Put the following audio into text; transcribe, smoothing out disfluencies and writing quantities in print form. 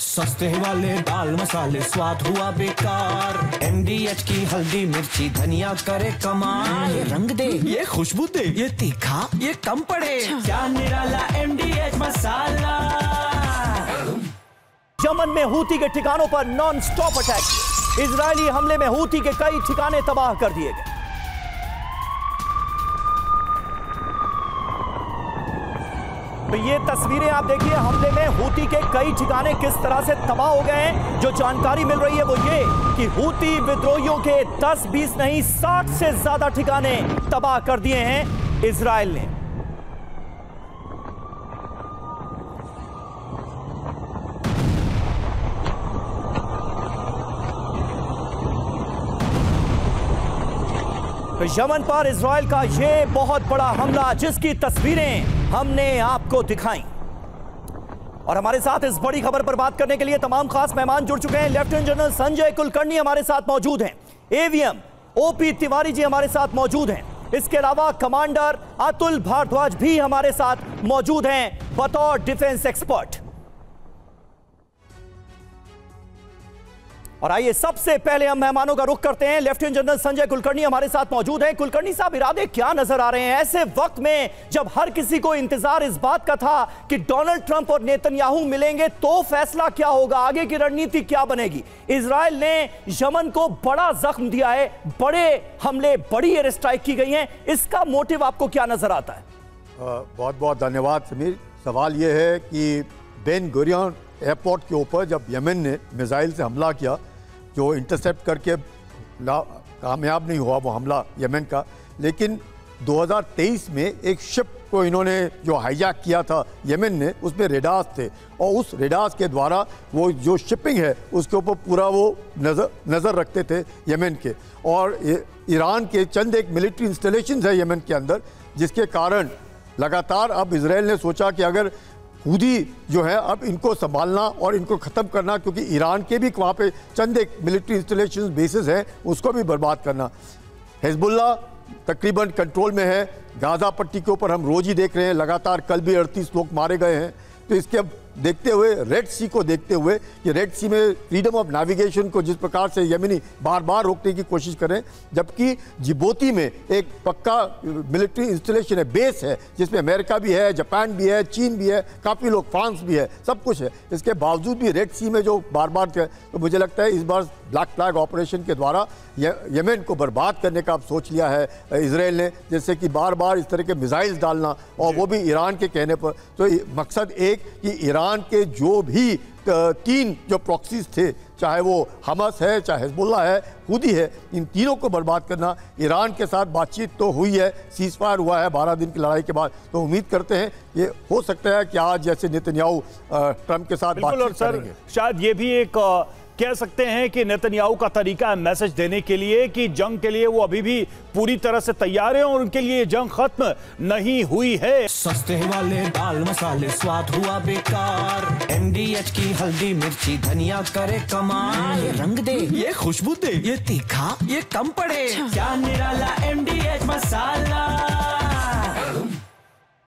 सस्ते वाले दाल मसाले स्वाद हुआ बेकार। MDH की हल्दी मिर्ची धनिया करे कमाल। ये रंग दे, ये खुशबू दे, ये तीखा, ये कम पड़े। क्या निराला MDH मसाला। यमन में हूती के ठिकानों पर नॉन स्टॉप अटैक। इजरायली हमले में हूती के कई ठिकाने तबाह कर दिए गए। तो ये तस्वीरें आप देखिए, हमले में हूती के कई ठिकाने किस तरह से तबाह हो गए हैं। जो जानकारी मिल रही है वो ये कि हूती विद्रोहियों के 10-20 नहीं 60 से ज्यादा ठिकाने तबाह कर दिए हैं इजराइल ने। यमन पर इजराइल का यह बहुत बड़ा हमला, जिसकी तस्वीरें हमने आपको दिखाई। और हमारे साथ इस बड़ी खबर पर बात करने के लिए तमाम खास मेहमान जुड़ चुके हैं। लेफ्टिनेंट जनरल संजय कुलकर्णी हमारे साथ मौजूद हैं। AVM OP तिवारी जी हमारे साथ मौजूद हैं। इसके अलावा कमांडर अतुल भारद्वाज भी हमारे साथ मौजूद हैं बतौर डिफेंस एक्सपर्ट। और आइए सबसे पहले हम मेहमानों का रुख करते हैं। लेफ्टिनेंट जनरल संजय कुलकर्णी हमारे साथ मौजूद हैं। कुलकर्णी साहब, इरादे क्या नजर आ रहे हैं ऐसे वक्त में जब हर किसी को इंतजार इस बात का था कि डोनाल्ड ट्रंप और नेतन्याहू मिलेंगे तो फैसला क्या होगा, आगे की रणनीति क्या बनेगी। इजराइल ने यमन को बड़ा जख्म दिया है, बड़े हमले, बड़ी एयर स्ट्राइक की गई है। इसका मोटिव आपको क्या नजर आता है? बहुत बहुत धन्यवाद समीर। सवाल यह है कि बेन गुरियन एयरपोर्ट के ऊपर जब यमन ने मिसाइल से हमला किया, जो इंटरसेप्ट करके कामयाब नहीं हुआ वो हमला यमन का, लेकिन 2023 में एक शिप को इन्होंने जो हाईजैक किया था यमन ने, उसमें रेडार्स थे और उस रेडार्स के द्वारा वो जो शिपिंग है उसके ऊपर पूरा वो नज़र रखते थे यमन के। और ईरान के चंद एक मिलिट्री इंस्टॉलेशंस है यमन के अंदर, जिसके कारण लगातार अब इजराइल ने सोचा कि अगर हूदी जो है अब इनको संभालना और इनको ख़त्म करना, क्योंकि ईरान के भी वहाँ पे चंद एक मिलिट्री इंस्टॉलेशन बेसिस हैं, उसको भी बर्बाद करना। हिजबुल्ला तकरीबन कंट्रोल में है। गाज़ा पट्टी के ऊपर हम रोज़ ही देख रहे हैं, लगातार कल भी 38 लोग मारे गए हैं। तो इसके देखते हुए, रेड सी को देखते हुए, कि रेड सी में फ्रीडम ऑफ नेविगेशन को जिस प्रकार से यमनी बार बार रोकने की कोशिश करें, जबकि जिबूती में एक पक्का मिलिट्री इंस्टॉलेशन है, बेस है, जिसमें अमेरिका भी है, जापान भी है, चीन भी है, काफ़ी लोग, फ्रांस भी है, सब कुछ है। इसके बावजूद भी रेड सी में जो बार बार, तो मुझे लगता है इस बार ब्लैक फ्लैग ऑपरेशन के द्वारा यमन को बर्बाद करने का अब सोच लिया है इजराइल ने, जैसे कि बार बार इस तरह के मिसाइल्स डालना, और वो भी ईरान के कहने पर। तो मकसद एक कि ईरान के जो भी 3 जो प्रॉक्सीज थे, चाहे वो हमस है, चाहे हिजबुल्ला है, हूदी है, इन तीनों को बर्बाद करना। ईरान के साथ बातचीत तो हुई है, सीज फायर हुआ है 12 दिन की लड़ाई के बाद, तो उम्मीद करते हैं ये हो सकता है कि आज जैसे नेतन्याहू ट्रंप के साथ बातचीत करेंगे। शायद ये भी एक कह सकते हैं कि नेतन्याहू का तरीका है मैसेज देने के लिए कि जंग के लिए वो अभी भी पूरी तरह से तैयार हैं और उनके लिए जंग खत्म नहीं हुई है। सस्ते वाले दाल मसाले स्वाद हुआ बेकार। MDH की हल्दी मिर्ची धनिया करे कमाल। ये रंग दे, ये खुशबू दे, ये तीखा, ये कम पड़े। क्या निराला MDH मसाला।